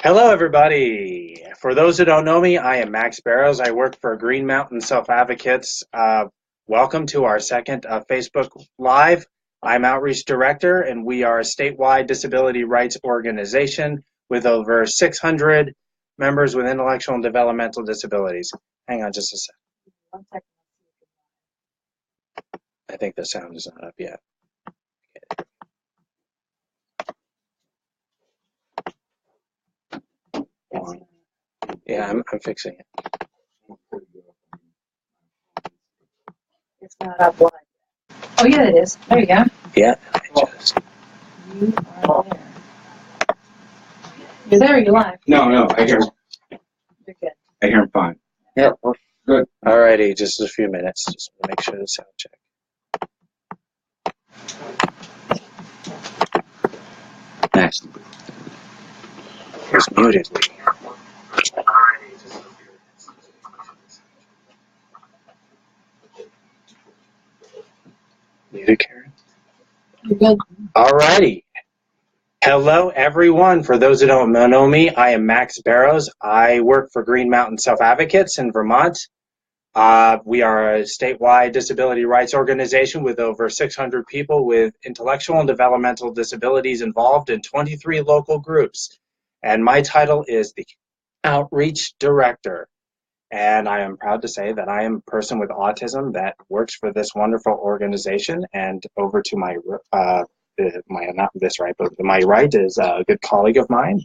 Hello, everybody. For those who don't know me, I am Max Barrows. I work for Green Mountain Self Advocates. Welcome to our second Facebook Live. I'm Outreach Director, and we are a statewide disability rights organization with over 600 members with intellectual and developmental disabilities. Hang on just a second. 1 second. I think the sound is not up yet. Yeah, I'm fixing it. It's not up one. Oh, yeah, it is. There you go. Yeah, You are there. You're there, you're live. No, I hear You're good. him fine. Yeah, we're good. Alrighty, just a few minutes. Just to make sure the sound check. Next. It's muted. Muted, Karen? You're good. Alrighty. Hello, everyone. For those who don't know me, I am Max Barrows. I work for Green Mountain Self Advocates in Vermont. We are a statewide disability rights organization with over 600 people with intellectual and developmental disabilities involved in 23 local groups. And my title is the Outreach Director. And I am proud to say that I am a person with autism that works for this wonderful organization. And over to my not this right, but my right is a good colleague of mine.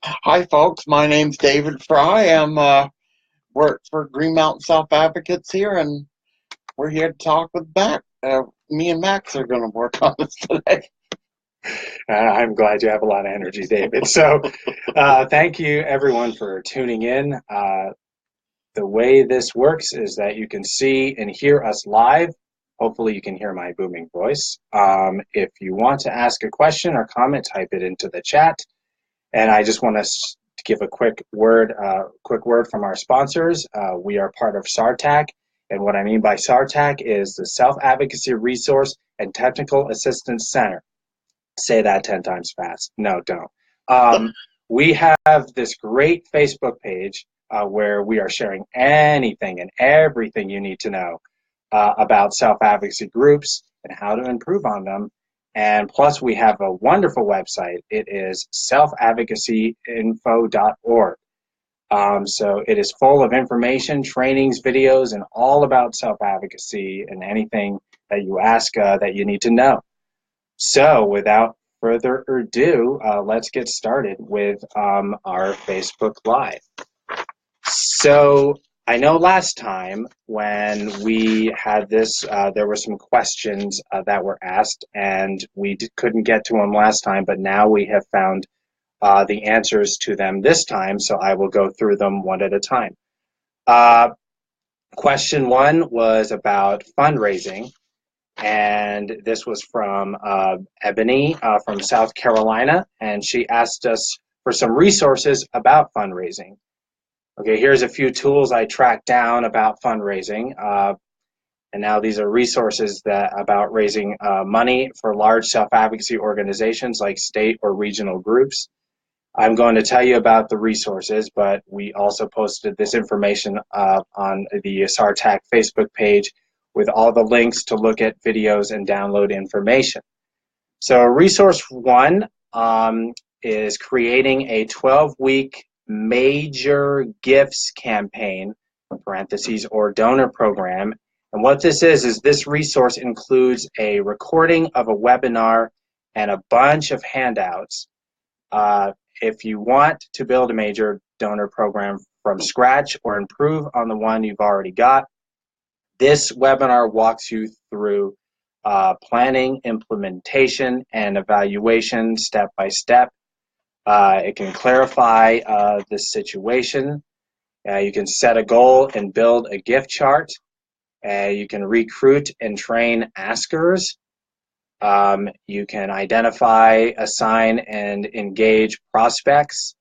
Hi, folks. My name's David Frye. I'm work for Green Mountain Self Advocates here, and we're here to talk with Max. Me and Max are going to work on this today. I'm glad you have a lot of energy, David. So thank you, everyone, for tuning in. The way this works is that you can see and hear us live. Hopefully you can hear my booming voice. If you want to ask a question or comment, type it into the chat. And I just want to give a quick word from our sponsors. We are part of SARTAC. And what I mean by SARTAC is the Self-Advocacy Resource and Technical Assistance Center. Say that 10 times fast. No, don't. We have this great Facebook page where we are sharing anything and everything you need to know about self-advocacy groups and how to improve on them. And plus, we have a wonderful website. It is selfadvocacyinfo.org. So it is full of information, trainings, videos, and all about self-advocacy and anything that you ask that you need to know. So without further ado, let's get started with our Facebook Live. So I know last time when we had this, there were some questions that were asked, and we couldn't get to them last time, but now we have found the answers to them this time, so I will go through them one at a time. Question one was about fundraising, and this was from Ebony from South Carolina, and she asked us for some resources about fundraising. Okay, here's a few tools I tracked down about fundraising, and now these are resources about raising money for large self-advocacy organizations like state or regional groups. I'm going to tell you about the resources, but we also posted this information on the SARTAC Facebook page with all the links to look at videos and download information. So resource one is creating a 12-week major gifts campaign, parentheses, or donor program. And what this is this resource includes a recording of a webinar and a bunch of handouts. If you want to build a major donor program from scratch or improve on the one you've already got, this webinar walks you through planning, implementation, and evaluation step by step. It can clarify the situation. You can set a goal and build a gift chart. You can recruit and train askers. You can identify, assign, and engage prospects.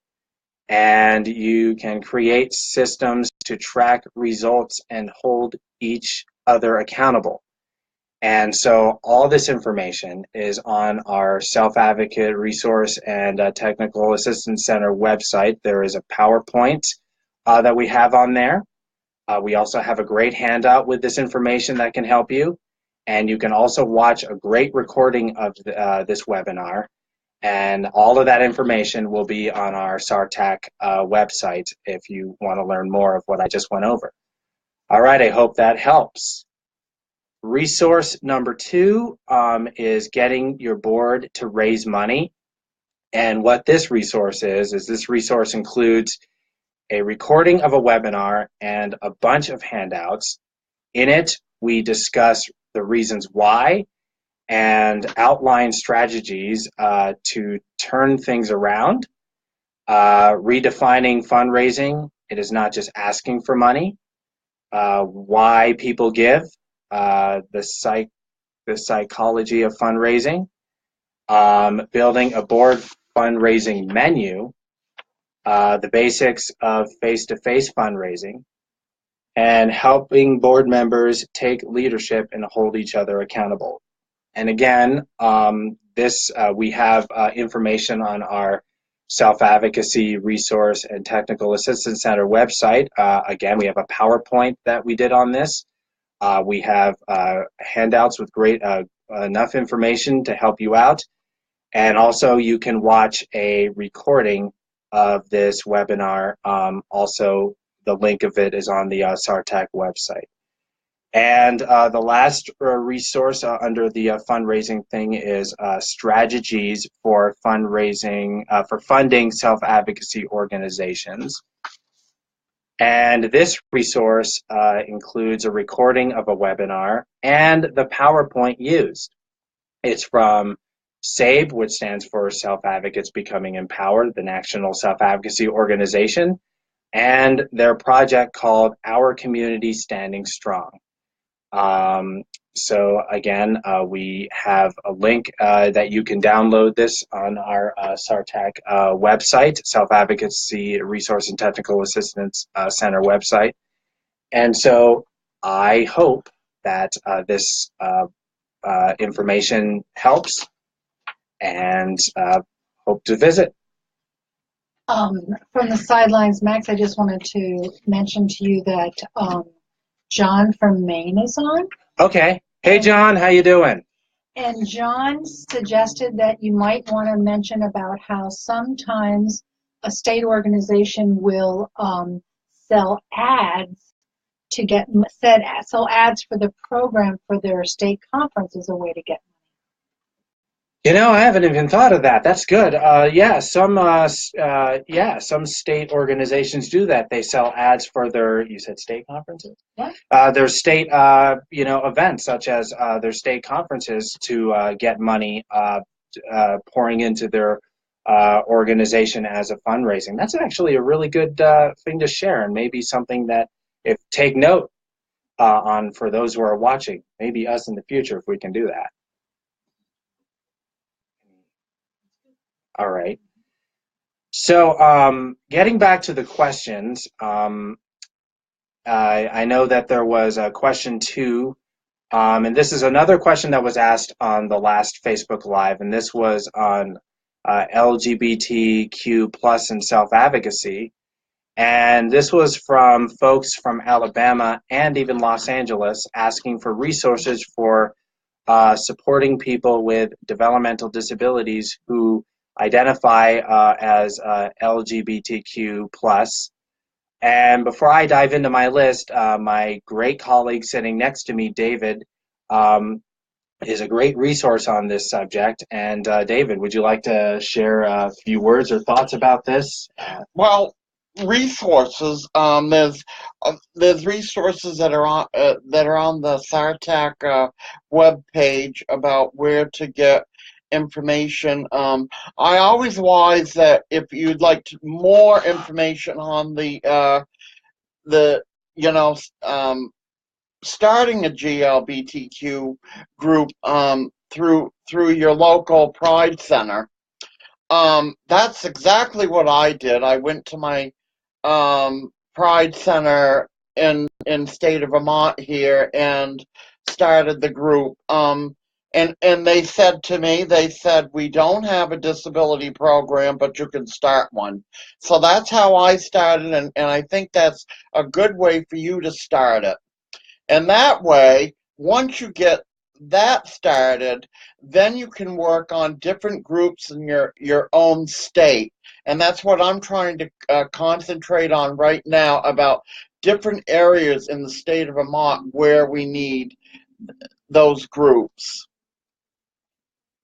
And you can create systems to track results and hold each other accountable. And so all this information is on our Self-Advocate Resource and Technical Assistance Center website. There is a PowerPoint that we have on there. We also have a great handout with this information that can help you. And you can also watch a great recording of this webinar. And all of that information will be on our SARTAC website if you want to learn more of what I just went over. All right, I hope that helps. Resource number 2 is getting your board to raise money. And what this resource is this resource includes a recording of a webinar and a bunch of handouts. In it, we discuss the reasons why and outline strategies to turn things around. Redefining fundraising, it is not just asking for money. Why people give, the psychology of fundraising, building a board fundraising menu, the basics of face-to-face fundraising, and helping board members take leadership and hold each other accountable. And again, we have information on our Self-Advocacy Resource and Technical Assistance Center website. Again, we have a PowerPoint that we did on this. We have handouts with great enough information to help you out. And also you can watch a recording of this webinar. Also, the link of it is on the SARTAC website. And the last resource under the fundraising thing is strategies for fundraising, for funding self-advocacy organizations. And this resource includes a recording of a webinar and the PowerPoint used. It's from SABE, which stands for Self-Advocates Becoming Empowered, the National Self-Advocacy Organization, and their project called Our Community Standing Strong. So again, we have a link that you can download this on our SARTAC website, Self-Advocacy Resource and Technical Assistance Center website. And so I hope that this information helps, and hope to visit. From the sidelines, Max, I just wanted to mention to you that John from Maine is on. Okay. Hey, John, how you doing? And John suggested that you might want to mention about how sometimes a state organization will sell ads to get sell ads for the program for their state conference as a way to get money. You know, I haven't even thought of that. That's good. Yeah, some state organizations do that. They sell ads for their, you said state conferences? Yeah. Their state, events, such as their state conferences, to get money pouring into their organization as a fundraising. That's actually a really good thing to share, and maybe something that, if take note on for those who are watching, maybe us in the future if we can do that. All right. So getting back to the questions, I know that there was a question 2, and this is another question that was asked on the last Facebook Live, and this was on LGBTQ plus and self-advocacy. And this was from folks from Alabama and even Los Angeles asking for resources for supporting people with developmental disabilities who identify as LGBTQ plus. And before I dive into my list, my great colleague sitting next to me, David, is a great resource on this subject. And David, would you like to share a few words or thoughts about this? Well, resources. There's resources that are on the SARTAC web page about where to get information. I always advise that if you'd like more information on starting a GLBTQ group through your local Pride Center. That's exactly what I did. I went to my Pride Center in state of Vermont here and started the group. And they said to me, they said, we don't have a disability program, but you can start one. So that's how I started, and I think that's a good way for you to start it. And that way, once you get that started, then you can work on different groups in your own state. And that's what I'm trying to concentrate on right now, about different areas in the state of Vermont where we need those groups.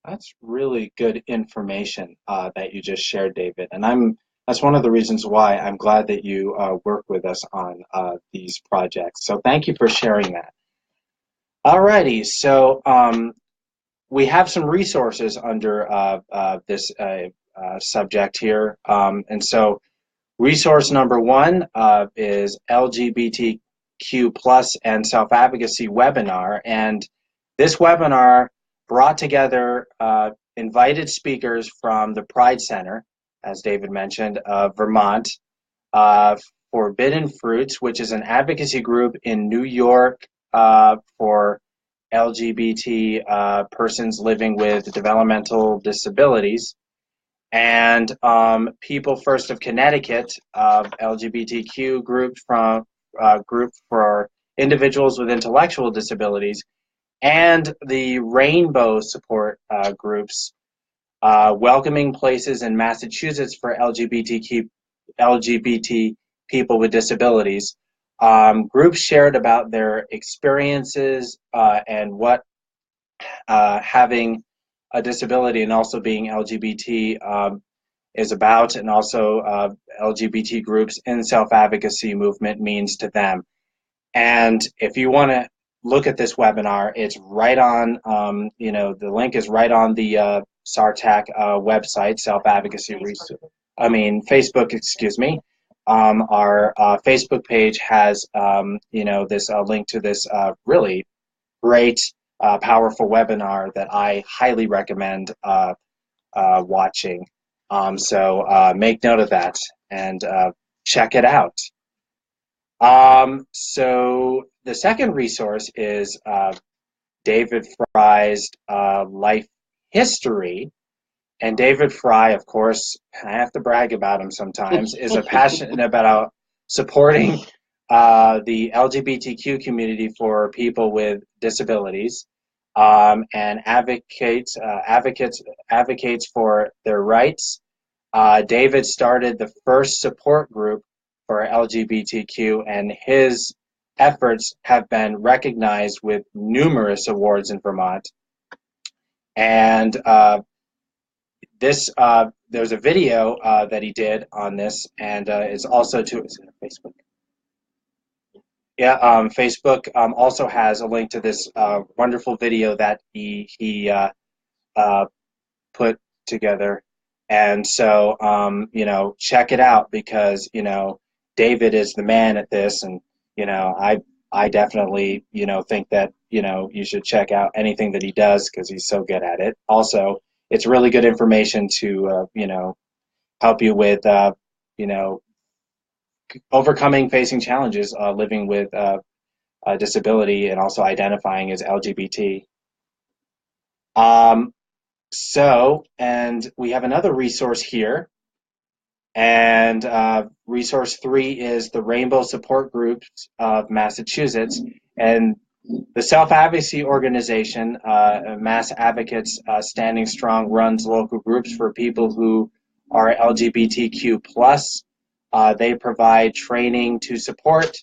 That's really good information that you just shared, David. And that's one of the reasons why I'm glad that you work with us on these projects. So thank you for sharing that. Alrighty, so we have some resources under this subject here. And so resource number one is LGBTQ plus and self-advocacy webinar. And this webinar brought together invited speakers from the Pride Center, as David mentioned, of Vermont, Forbidden Fruits, which is an advocacy group in New York for LGBT persons living with developmental disabilities, and People First of Connecticut, LGBTQ group for individuals with intellectual disabilities, and the Rainbow support groups, Welcoming Places in Massachusetts for LGBT people with disabilities. Groups shared about their experiences and what having a disability and also being LGBT is about, and also LGBT groups in self-advocacy movement means to them. And if you want to look at this webinar, it's right on, the link is right on the SARTAC website, Facebook, excuse me. Our Facebook page has, this link to this really great, powerful webinar that I highly recommend watching. So make note of that and check it out. So the second resource is David Frye's life history. And David Frye, of course, I have to brag about him sometimes, is a passionate about supporting the LGBTQ community for people with disabilities, and advocates for their rights. David started the first support group for LGBTQ, and his efforts have been recognized with numerous awards in Vermont. And there's a video that he did on this, and it's also is it Facebook? Yeah, Facebook also has a link to this wonderful video that he put together. And so, check it out, because, David is the man at this, and, I definitely, think that, you should check out anything that he does, because he's so good at it. Also, it's really good information to, help you with, overcoming facing challenges living with a disability, and also identifying as LGBT. And we have another resource here, and resource 3 is the Rainbow Support Groups of Massachusetts, and the self-advocacy organization, Mass Advocates Standing Strong, runs local groups for people who are LGBTQ+. They provide training to support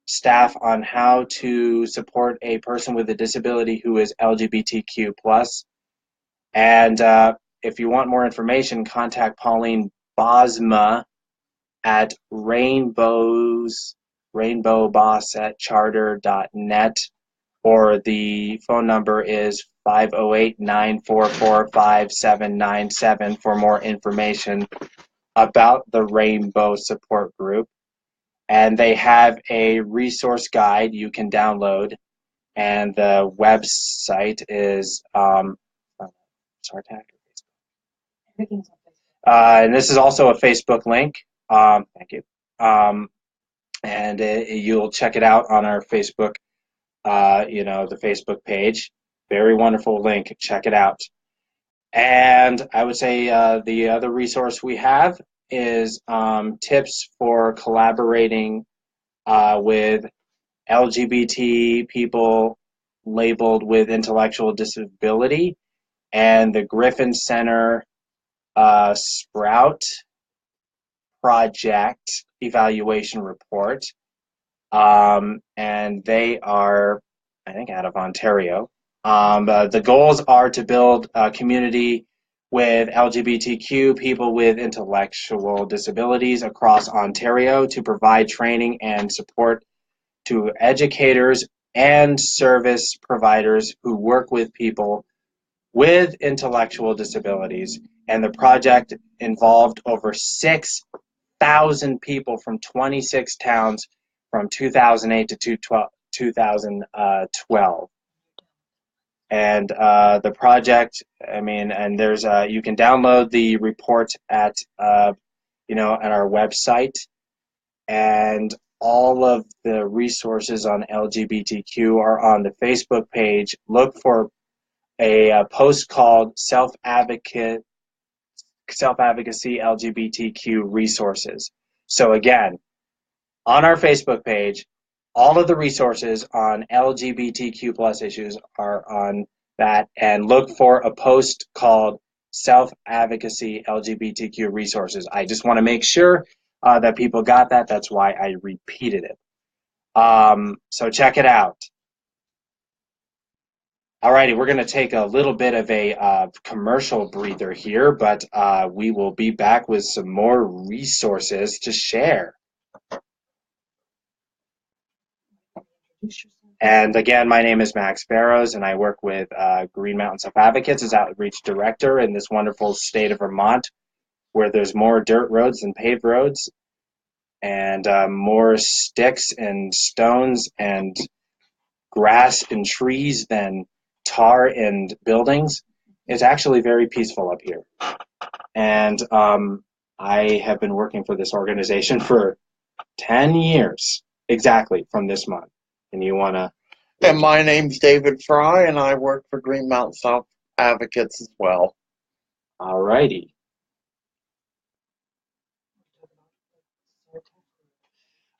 staff on how to support a person with a disability who is LGBTQ+. And if you want more information, contact Pauline Bosma at rainbowboss@charter.net, or the phone number is 508-944-5797 for more information about the Rainbow Support Group. And they have a resource guide you can download, and the website is SARTAC. And this is also a Facebook link. Thank you. And you'll check it out on our Facebook the Facebook page. Very wonderful link. Check it out. And I would say the other resource we have is tips for collaborating with LGBT people labeled with intellectual disability, and the Griffin Center Sprout Project Evaluation Report. And they are, I think, out of Ontario. The goals are to build a community with LGBTQ people with intellectual disabilities across Ontario, to provide training and support to educators and service providers who work with people with intellectual disabilities. And the project involved over 6,000 people from 26 towns from 2008 to 2012. And the project, and there's you can download the report at at our website, and all of the resources on LGBTQ are on the Facebook page. Look for a post called Self-Advocacy LGBTQ Resources. So again, on our Facebook page, all of the resources on LGBTQ plus issues are on that, and look for a post called Self-Advocacy LGBTQ Resources. I just want to make sure that people got that. That's why I repeated it. So check it out. Alrighty, we're going to take a little bit of a commercial breather here, but we will be back with some more resources to share. And again, my name is Max Barrows, and I work with Green Mountain Self Advocates as Outreach Director in this wonderful state of Vermont, where there's more dirt roads than paved roads, and more sticks and stones and grass and trees than tar and buildings. It's actually very peaceful up here. And I have been working for this organization for 10 years, exactly, from this month. And you want to... And my name's David Frye, and I work for Green Mountain Self Advocates as well. All righty.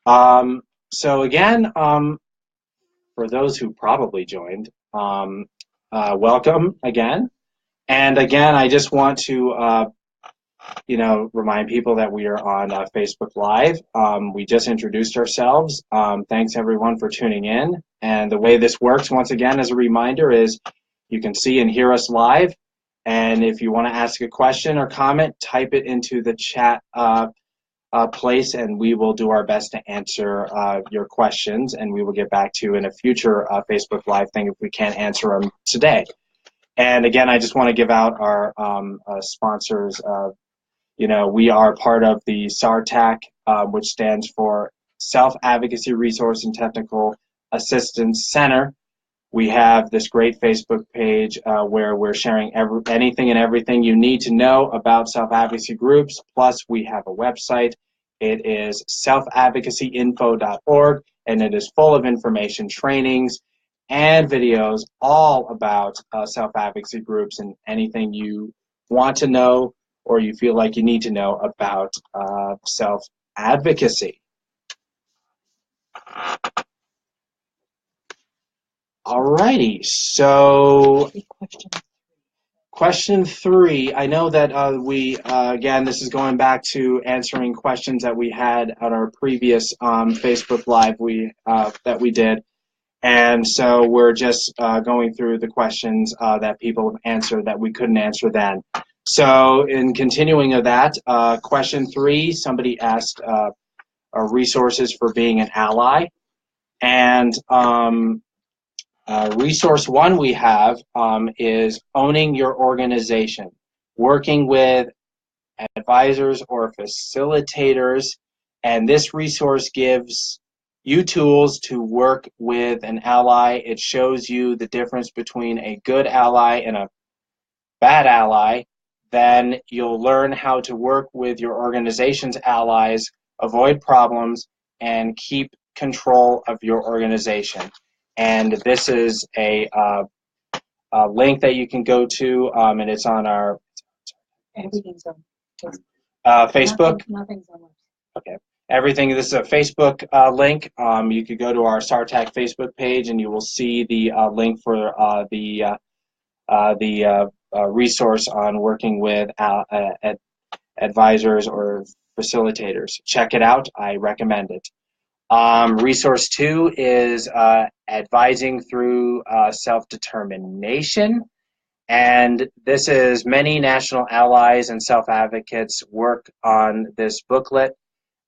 So again, for those who probably joined, welcome again. And again, I just want to, remind people that we are on Facebook Live. We just introduced ourselves. Thanks everyone for tuning in. And the way this works, once again, as a reminder, is you can see and hear us live. And if you want to ask a question or comment, type it into the chat place, and we will do our best to answer your questions, and we will get back to you in a future Facebook Live thing if we can't answer them today. And again, I just want to give out our sponsors. We are part of the SARTAC, which stands for Self-Advocacy Resource and Technical Assistance Center. We have this great Facebook page where we're sharing anything and everything you need to know about self-advocacy groups. Plus, we have a website. It is selfadvocacyinfo.org, and it is full of information, trainings, and videos all about self-advocacy groups and anything you want to know or you feel like you need to know about self-advocacy. Alrighty, so question 3. I know that again, this is going back to answering questions that we had on our previous Facebook Live that we did. And so we're just going through the questions that people have answered that we couldn't answer then. So in continuing of that, question 3, somebody asked resources for being an ally. And resource 1 we have is owning your organization, working with advisors or facilitators. And this resource gives you tools to work with an ally. It shows you the difference between a good ally and a bad ally. Then you'll learn how to work with your organization's allies, avoid problems, and keep control of your organization. and this is a link that you can go to, and it's on our Everything's on Facebook. Nothing's on. Okay. Everything. This is a Facebook link. You could go to our SARTAC Facebook page, and you will see the link for the resource on working with advisors or facilitators. Check it out. I recommend it. Resource 2 is advising through self-determination. And this is many national allies and self-advocates work on this booklet,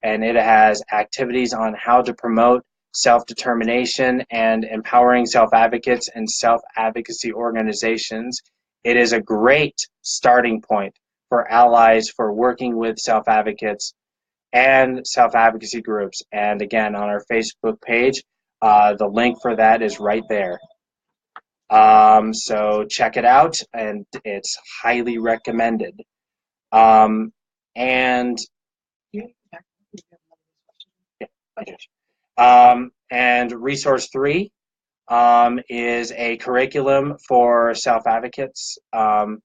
and it has activities on how to promote self-determination and empowering self-advocates and self-advocacy organizations. It is a great starting point for allies for working with self-advocates and self-advocacy groups. And again, on our Facebook page, the link for that is right there. So check it out, and it's highly recommended. And and resource 3 is a curriculum for self-advocates, and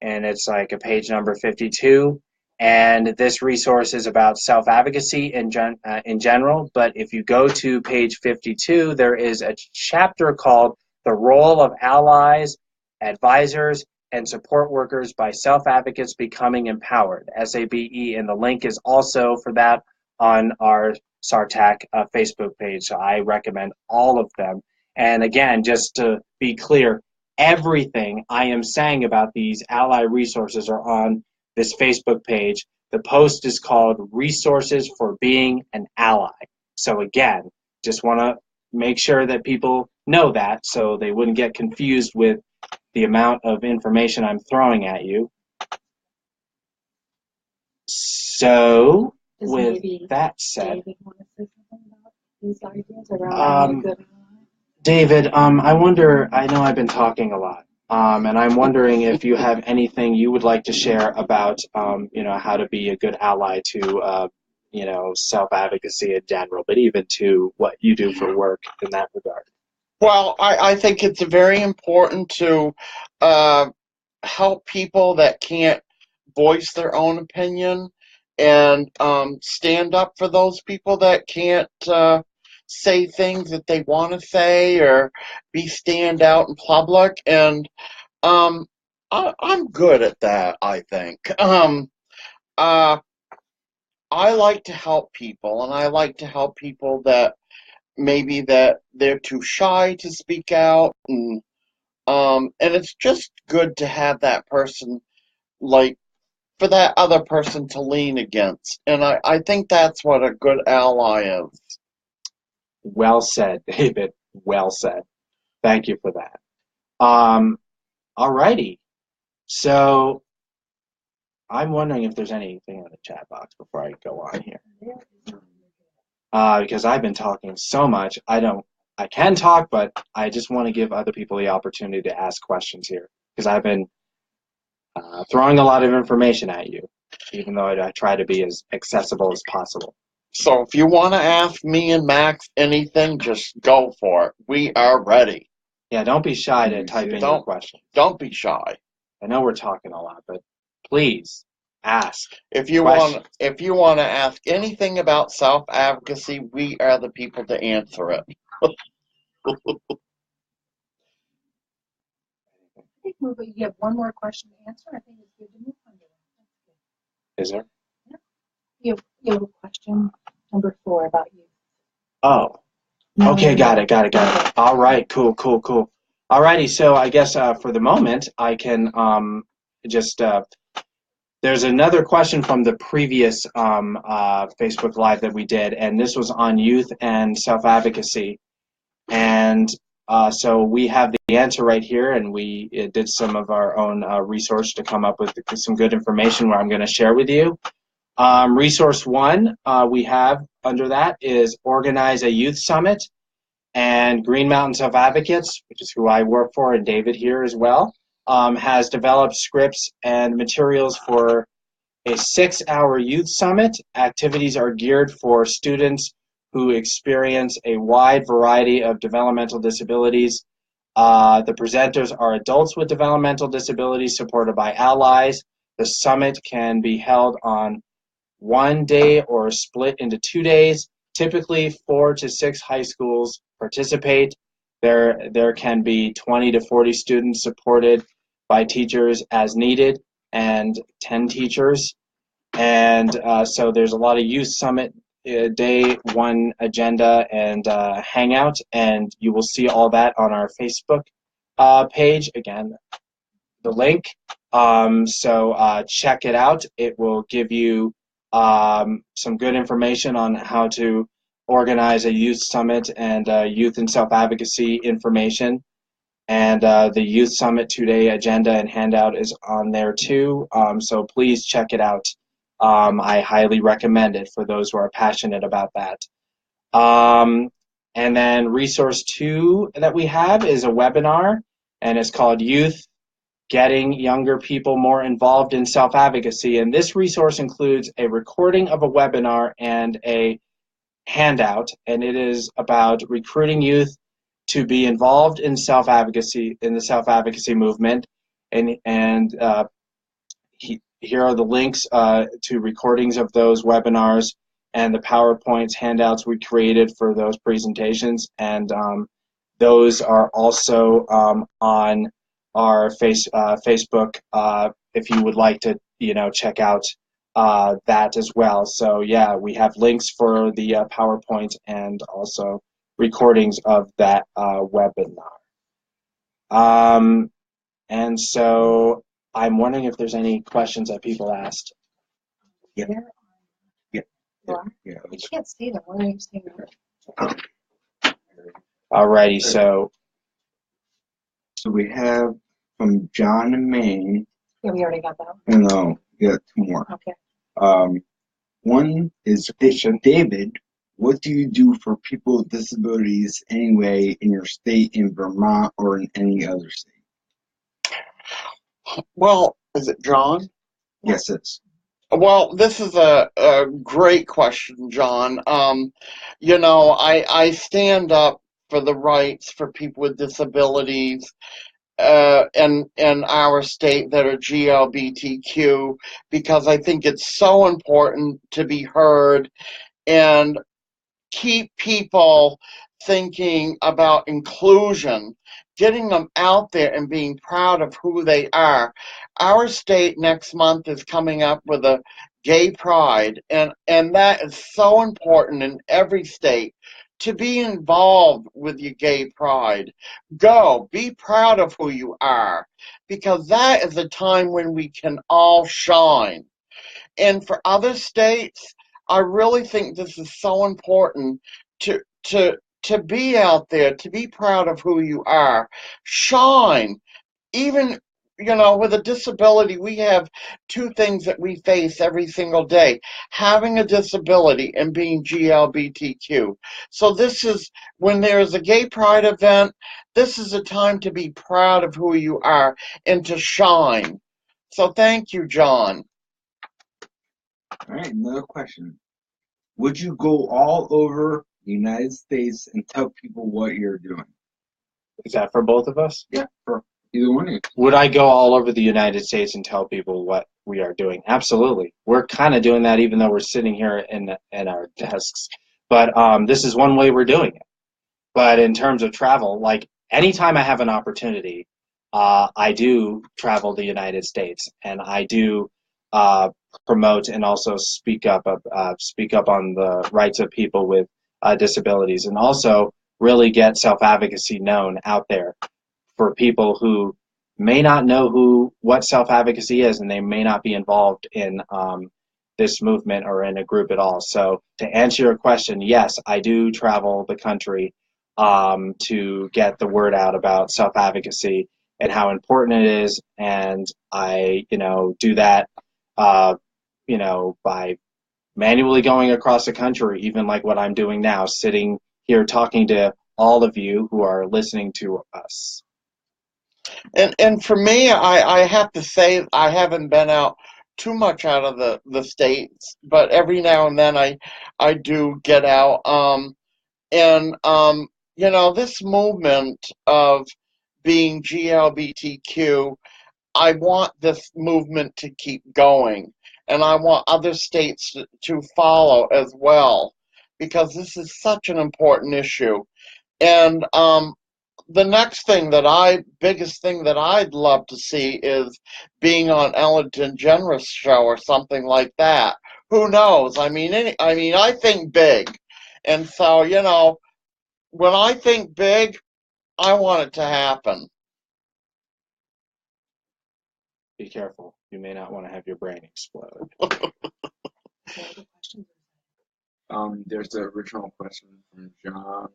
it's like a page number 52. And this resource is about self-advocacy in general, but if you go to page 52, there is a chapter called The Role of Allies, Advisors, and Support Workers by Self-Advocates Becoming Empowered, SABE, and the link is also for that on our SARTAC Facebook page, so I recommend all of them. And again, just to be clear, everything I am saying about these ally resources are on this Facebook page. The post is called Resources for Being an Ally. So again, just want to make sure that people know that so they wouldn't get confused with the amount of information I'm throwing at you. So with that said, David want to say something about these ideas around being a good ally? David, I wonder, I know I've been talking a lot, and I'm wondering if you have anything you would like to share about, how to be a good ally to, self-advocacy in general, but even to what you do for work in that regard. Well, I think it's very important to help people that can't voice their own opinion and stand up for those people that can't say things that they want to say or stand out in public. And I'm good at that, I think. I like to help people, and I like to help people that maybe that they're too shy to speak out, and it's just good to have that person, like, for that other person to lean against. And I think that's what a good ally is. Well said, David. Well said. Thank you for that. Alrighty. So I'm wondering if there's anything in the chat box before I go on here. Because I've been talking so much, I can talk, but I just want to give other people the opportunity to ask questions here, because I've been throwing a lot of information at you, even though I try to be as accessible as possible. So if you want to ask me and Max anything, just go for it. We are ready. Yeah, don't be shy to type in your question. Don't be shy. I know we're talking a lot, but please ask. If you want to ask anything about self-advocacy, we are the people to answer it. I think you have one more question to answer. I think it's good to move on to that. Is there? Yeah. You have a question number 4 about you. Oh. Okay, got it. All right, cool. Alrighty, so I guess for the moment I can just there's another question from the previous Facebook Live that we did, and this was on youth and self-advocacy. And so we have the answer right here, and we did some of our own research to come up with some good information where I'm going to share with you. Resource 1 we have under that is Organize a Youth Summit, and Green Mountain Self-Advocates, which is who I work for, and David here as well, has developed scripts and materials for a 6-hour youth summit. Activities are geared for students who experience a wide variety of developmental disabilities. The presenters are adults with developmental disabilities supported by allies. The summit can be held on one day or split into 2 days. Typically, 4 to 6 high schools participate. There can be 20 to 40 students supported by teachers as needed and 10 teachers. And so there's a lot of youth summit day one agenda and hangout, and you will see all that on our Facebook page. Again, the link. So check it out. It will give you some good information on how to organize a youth summit and youth and self-advocacy information. And the Youth Summit 2-day agenda and handout is on there too. So please check it out. I highly recommend it for those who are passionate about that. And then resource 2 that we have is a webinar, and it's called Youth Getting Younger People More Involved in Self-Advocacy. And this resource includes a recording of a webinar and a handout, and it is about recruiting youth to be involved in self-advocacy, in the self-advocacy movement. And here are the links to recordings of those webinars and the PowerPoints handouts we created for those presentations. And those are also on our Facebook if you would like to, check out that as well. So yeah, we have links for the PowerPoint and also recordings of that webinar. And so I'm wondering if there's any questions that people asked. Yeah. Yeah. Yeah. I can't see them. Where are you seeing them? Alrighty, so we have from John and Maine. Yeah, we already got that. No, we got 2 more. Okay. One is David. What do you do for people with disabilities anyway in your state, in Vermont, or in any other state? Well, is it John? Yes, it's. Well, this is a great question, John. I stand up for the rights for people with disabilities in our state that are GLBTQ, because I think it's so important to be heard and keep people thinking about inclusion, getting them out there and being proud of who they are. Our state next month is coming up with a gay pride, and that is so important in every state to be involved with your gay pride. Go, be proud of who you are, because that is a time when we can all shine. And for other states, I really think this is so important to be out there, to be proud of who you are. Shine. Even, with a disability, we have 2 things that we face every single day: having a disability and being GLBTQ. So this is, when there is a gay pride event, this is a time to be proud of who you are and to shine. So thank you, John. All right, another question. Would you go all over the United States and tell people what you're doing? is that for both of us? Yeah, for either one of you. Would I go all over the United States and tell people what we are doing? Absolutely. We're kind of doing that even though we're sitting here in our desks. But this is one way we're doing it. But in terms of travel, like anytime I have an opportunity, I do travel the United States, and I do promote and also speak up on the rights of people with disabilities, and also really get self-advocacy known out there for people who may not know what self-advocacy is, and they may not be involved in this movement or in a group at all. So to answer your question, yes, I do travel the country to get the word out about self-advocacy and how important it is, and I do that by manually going across the country, even like what I'm doing now, sitting here talking to all of you who are listening to us. And for me, I have to say, I haven't been out too much out of the States, but every now and then I do get out. And you know, this movement of being GLBTQ, I want this movement to keep going, and I want other states to follow as well, because this is such an important issue. And the next thing biggest thing that I'd love to see is being on Ellen DeGeneres' show or something like that. Who knows? I mean, I think big, and so, you know, when I think big, I want it to happen. Be careful. You may not want to have your brain explode. There's the original question from John.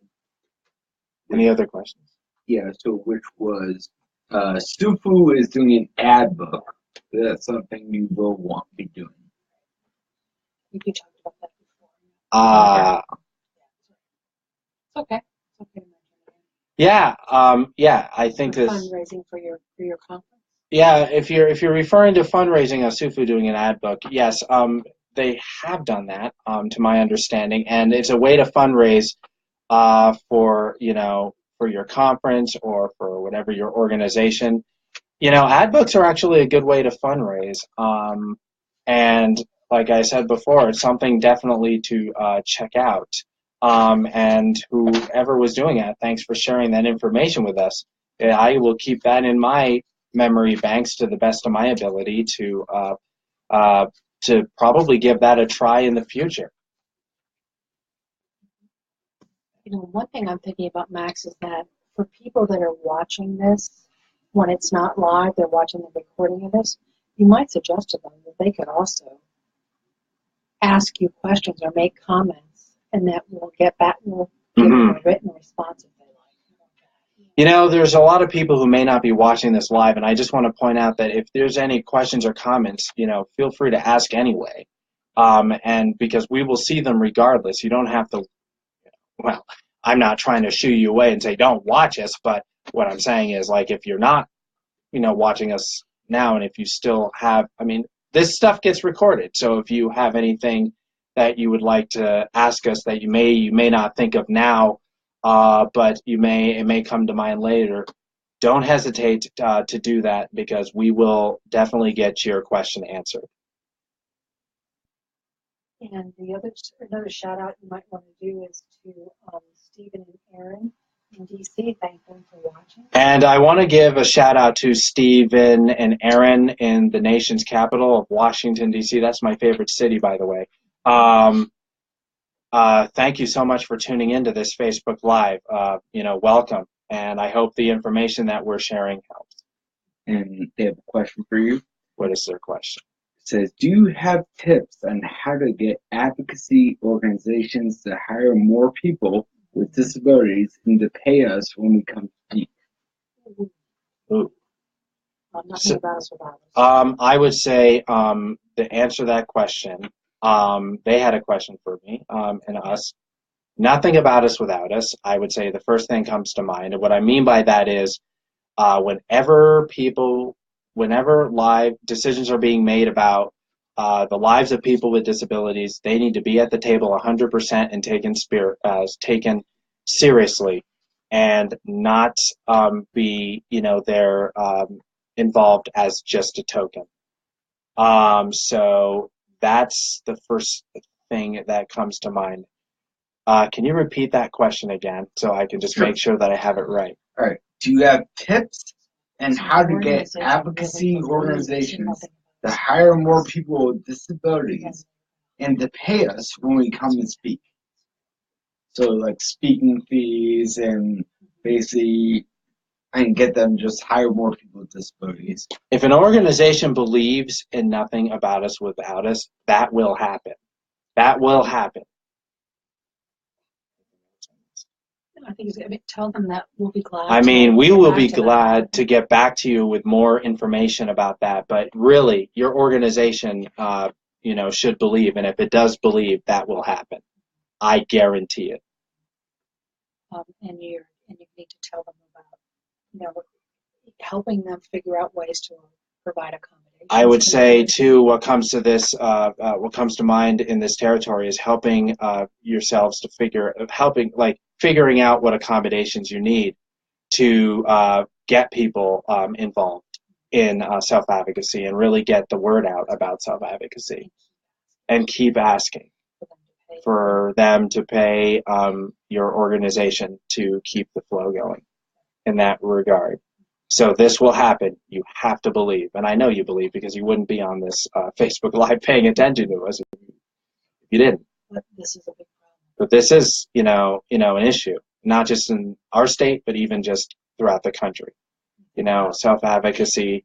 Any other questions? Yeah, so which was, Sufu is doing an ad book. That's something you will want to be doing. I think you talked about that before. It's okay. It's okay to mention it. Yeah, I think For this. fundraising for your conference. Yeah, if you're referring to fundraising, Sufu doing an ad book, yes, they have done that, to my understanding, and it's a way to fundraise for for your conference or for whatever your organization. Ad books are actually a good way to fundraise, and like I said before, it's something definitely to check out. And whoever was doing it, thanks for sharing that information with us. I will keep that in my memory banks to the best of my ability to probably give that a try in the future. One thing I'm thinking about, Max, is that for people that are watching this, when it's not live, they're watching the recording of this, you might suggest to them that they could also ask you questions or make comments, and that we'll get back, we'll give them a written response if they like. There's a lot of people who may not be watching this live, and I just want to point out that if there's any questions or comments, feel free to ask anyway. And because we will see them regardless. You don't have to, well, I'm not trying to shoo you away and say don't watch us, but what I'm saying is, like, if you're not, watching us now, and if you still have, this stuff gets recorded, so if you have anything that you would like to ask us that you may not think of now, but it may come to mind later, don't hesitate to do that, because we will definitely get your question answered. And another shout out you might want to do is to Stephen and Aaron in DC. Thank them for watching. And I want to give a shout out to Stephen and Aaron in the nation's capital of Washington, D.C. That's my favorite city, by the way. Thank you so much for tuning into this Facebook Live. Welcome. And I hope the information that we're sharing helps. And they have a question for you. What is their question? It says, do you have tips on how to get advocacy organizations to hire more people with disabilities and to pay us when we come to speak? Ooh. Nothing about us without us. I would say to answer that question, they had a question for me and us. Nothing about us without us. I would say the first thing comes to mind. And what I mean by that is whenever live decisions are being made about the lives of people with disabilities, they need to be at the table 100% and taken seriously, and not be they're involved as just a token. So that's the first thing that comes to mind. Can you repeat that question again so I can just make sure that I have it right? All right. Do you have tips on how to get advocacy organizations to hire more people with disabilities and to pay us when we come and speak? So, like, speaking fees and basically, and get them just hire more people with disabilities. If an organization believes in nothing about us without us, that will happen. That will happen. I think tell them that we'll be glad. We will be glad to get back to you with more information about that. But really, your organization, should believe, and if it does believe, that will happen. I guarantee it. And you need to tell them about, helping them figure out ways to provide accommodation. I would say too, what comes to this, what comes to mind in this territory is helping yourselves to figuring out what accommodations you need to get people involved in self-advocacy and really get the word out about self-advocacy, and keep asking for them to pay your organization to keep the flow going in that regard. So this will happen. You have to believe, and I know you believe because you wouldn't be on this Facebook Live paying attention to us if you didn't. But this is a big problem. But this is, an issue, not just in our state, but even just throughout the country. Self-advocacy.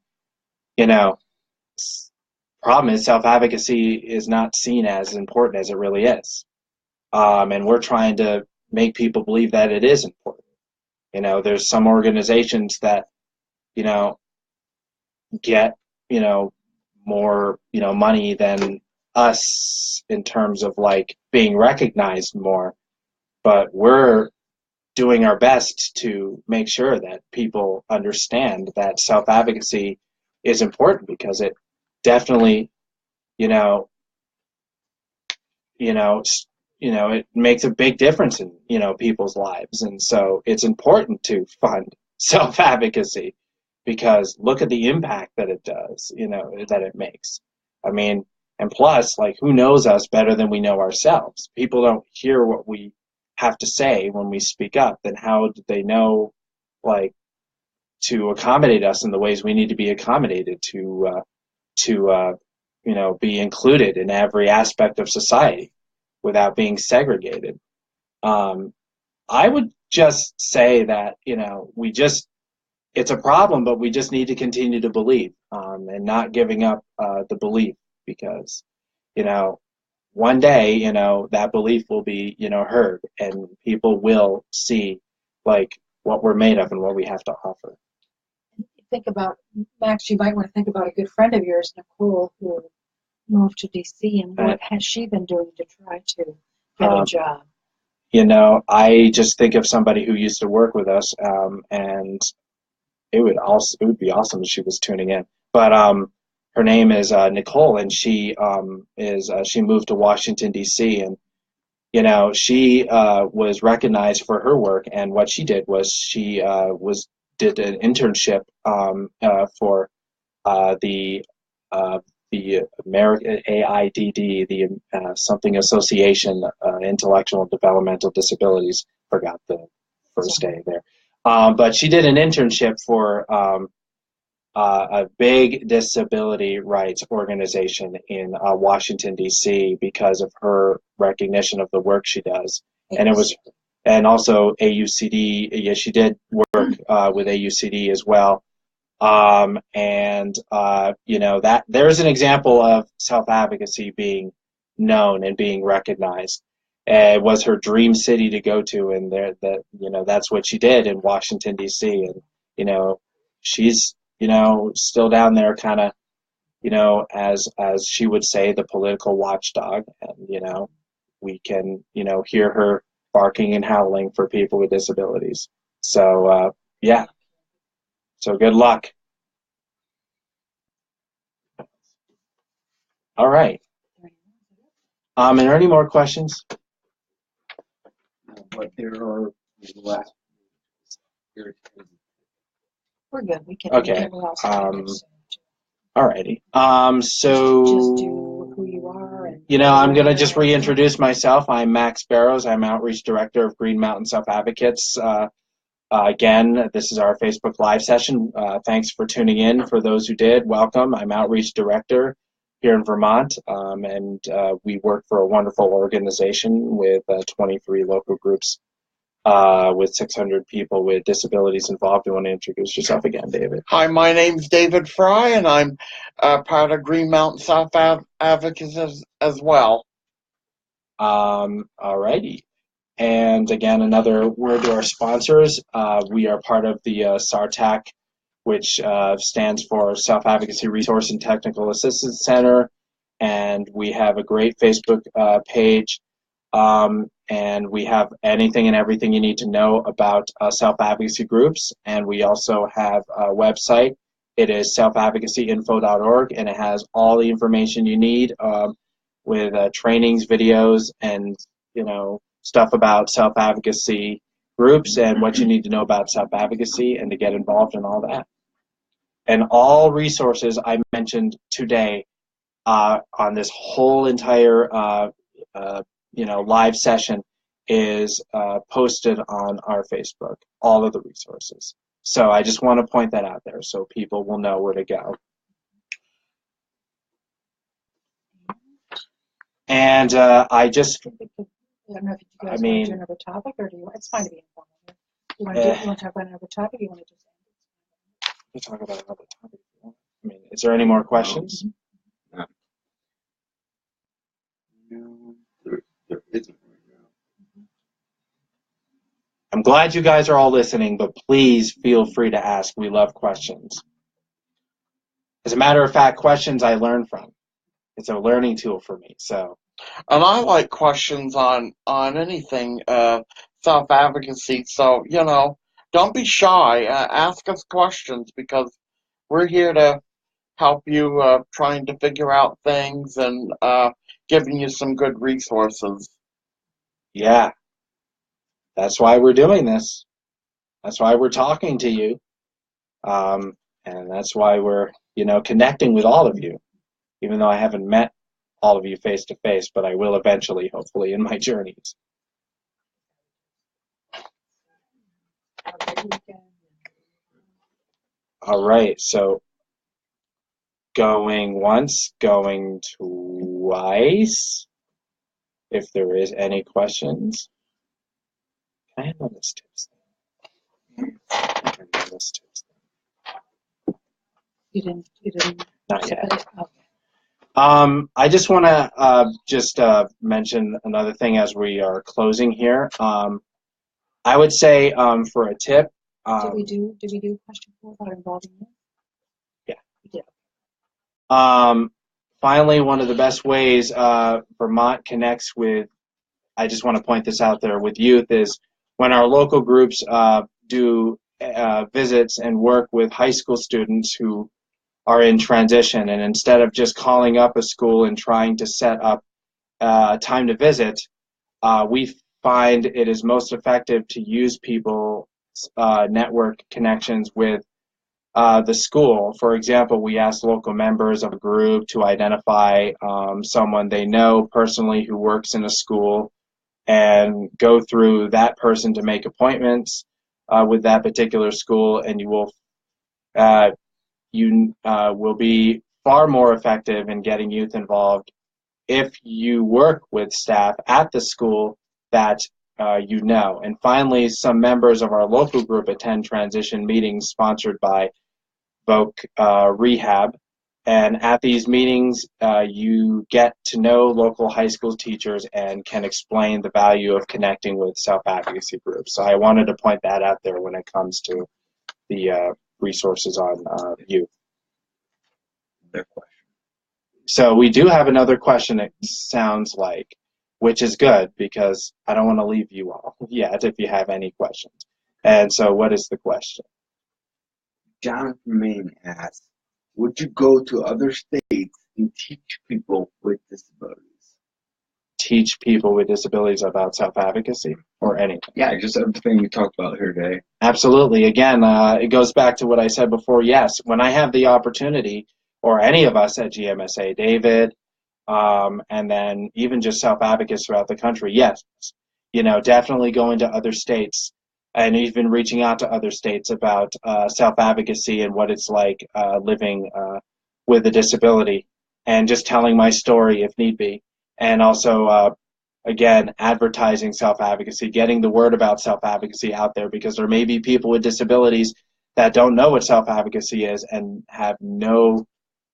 Problem is self-advocacy is not seen as important as it really is, and we're trying to make people believe that it is important. There's some organizations that get more money than us in terms of like being recognized more, but we're doing our best to make sure that people understand that self-advocacy is important, because it definitely it makes a big difference in people's lives. And so it's important to fund self-advocacy, because look at the impact that it does, that it makes. I mean, and plus, like, who knows us better than we know ourselves? People don't hear what we have to say when we speak up, then how do they know, like, to accommodate us in the ways we need to be accommodated to be included in every aspect of society without being segregated? I would just say that, it's a problem, but we just need to continue to believe, and not giving up the belief, because, one day, that belief will be, heard, and people will see, like, what we're made of and what we have to offer. Think about, Max, you might want to think about a good friend of yours, Nicole, who moved to D.C., and what has she been doing to try to get a job? I just think of somebody who used to work with us, and it would be awesome if she was tuning in. But her name is Nicole, and she moved to Washington, D.C., and she was recognized for her work, and what she did was she did an internship for the American AIDD, the something Association, Intellectual and Developmental Disabilities. Forgot the first day there. But she did an internship for a big disability rights organization in Washington, D.C. because of her recognition of the work she does. And also AUCD. Yeah, she did work with AUCD as well. That there's an example of self-advocacy being known and being recognized. It was her dream city to go to, and that's what she did in Washington, D.C. And she's still down there, kind of as she would say, the political watchdog, and we can hear her barking and howling for people with disabilities. So yeah. So good luck. All right. Are there any more questions? But there are the last. We're good. We can. Okay. All righty. So. Just do who you are. I'm going to just reintroduce myself. I'm Max Barrows. I'm Outreach Director of Green Mountain Self Advocates. Again, this is our Facebook Live session. Thanks for tuning in. For those who did, welcome. I'm Outreach Director here in Vermont, and we work for a wonderful organization with 23 local groups with 600 people with disabilities involved. You want to introduce yourself again, David? Hi, my name's David Frye, and I'm part of Green Mountain Self Advocates as well. All righty. And again, another word to our sponsors. We are part of the SARTAC, which stands for Self-Advocacy Resource and Technical Assistance Center. And we have a great Facebook page. And we have anything and everything you need to know about self-advocacy groups. And we also have a website, It is selfadvocacyinfo.org, and it has all the information you need with trainings, videos, and stuff about self-advocacy groups and what you need to know about self-advocacy and to get involved in all that. And all resources I mentioned today on this whole entire live session is posted on our Facebook, all of the resources. So I just want to point that out there so people will know where to go. And I don't know if you guys want to do another topic, or do you? It's fine to be informal. You want to talk about another topic? Or you want to just? We talk about another topic. I mean, is there any more questions? No, there isn't right now. I'm glad you guys are all listening, but please feel free to ask. We love questions. As a matter of fact, questions I learn from. It's a learning tool for me. So. And I like questions on anything self-advocacy. So, don't be shy. Ask us questions because we're here to help you trying to figure out things and giving you some good resources. Yeah. That's why we're doing this. That's why we're talking to you. And that's why we're, connecting with all of you, even though I haven't met all of you face to face, but I will eventually, hopefully, in my journeys. All right, so going once, going twice. If there is any questions. Can I handle this tips thing? You didn't. Not yet. Okay. I just want to mention another thing as we are closing here. I would say for a tip. Did we do question 4 about involving you? Yeah. We did. Finally, one of the best ways Vermont connects with, I just want to point this out there, with youth is when our local groups do visits and work with high school students who are in transition, and instead of just calling up a school and trying to set up time to visit, we find it is most effective to use people's network connections with the school. For example, we ask local members of a group to identify someone they know personally who works in a school and go through that person to make appointments with that particular school, and you will be far more effective in getting youth involved if you work with staff at the school that you know. And finally, some members of our local group attend transition meetings sponsored by Voc Rehab. And at these meetings, you get to know local high school teachers and can explain the value of connecting with self-advocacy groups. So I wanted to point that out there when it comes to the resources on youth. So we do have another question, it sounds like, which is good because I don't want to leave you all yet if you have any questions. And so what is the question? Jonathan Main asks, would you go to other states and teach people with disabilities? Teach people with disabilities about self-advocacy or anything? Yeah, just everything we talked about here today. Absolutely. Again, it goes back to what I said before. Yes, when I have the opportunity, or any of us at GMSA, David, and then even just self-advocates throughout the country, yes, definitely going to other states and even reaching out to other states about self-advocacy and what it's like living with a disability, and just telling my story if need be. And also, again, advertising self-advocacy, getting the word about self-advocacy out there, because there may be people with disabilities that don't know what self-advocacy is and have no,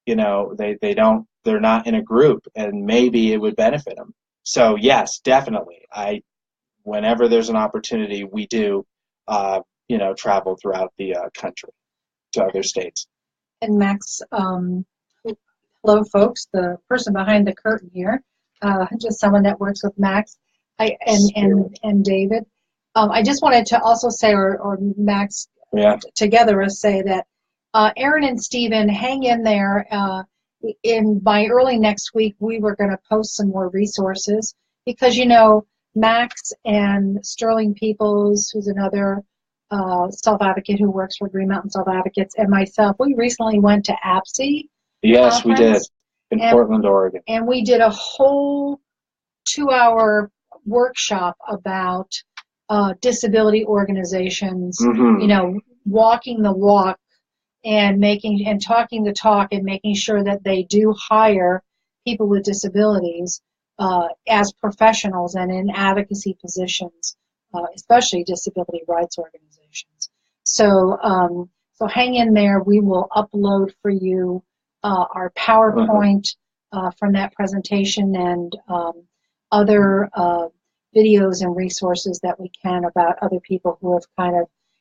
they're not in a group, and maybe it would benefit them. So yes, definitely. Whenever there's an opportunity, we do, travel throughout the country to other states. And Max, hello folks, the person behind the curtain here, just someone that works with Max, and David. I just wanted to also say, or Max, yeah, together us say that Aaron and Steven, hang in there. By early next week, we were going to post some more resources because, Max and Sterling Peoples, who's another self-advocate who works for Green Mountain Self-Advocates, and myself, we recently went to APSI. Yes, we did, in Portland, Oregon. And we did a whole 2-hour workshop about disability organizations, walking the walk and talking the talk and making sure that they do hire people with disabilities as professionals and in advocacy positions, especially disability rights organizations. So hang in there. We will upload for you our PowerPoint from that presentation and other videos and resources that we can about other people who have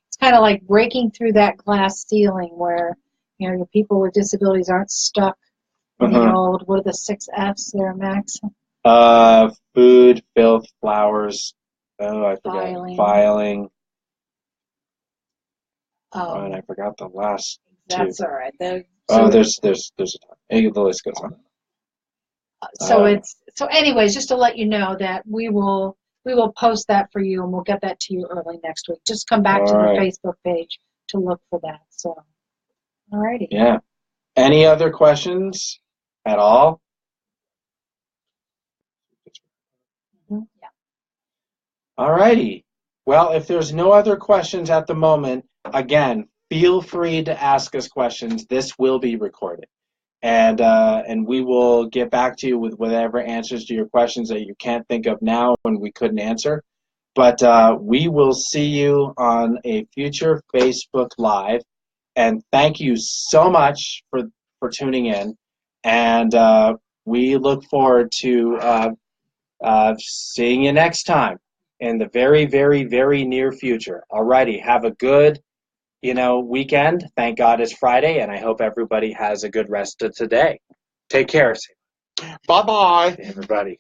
it's kind of like breaking through that glass ceiling where, your people with disabilities aren't stuck in the old, what are the 6 F's there, Max? Food, filth, flowers, I forgot, filing. And I forgot the last That's two. all right. There's a ton. The list goes on. So anyways, just to let you know that we will post that for you and we'll get that to you early next week. Just come back to the Facebook page to look for that. So, all righty. Yeah. Any other questions at all? Yeah. All righty. Well, if there's no other questions at the moment, again, feel free to ask us questions. This will be recorded. And we will get back to you with whatever answers to your questions that you can't think of now and we couldn't answer. But we will see you on a future Facebook Live. And thank you so much for tuning in. And we look forward to seeing you next time in the very, very, very near future. All righty. Have a good weekend. Thank God it's Friday, and I hope everybody has a good rest of today. Take care. Bye-bye. Everybody.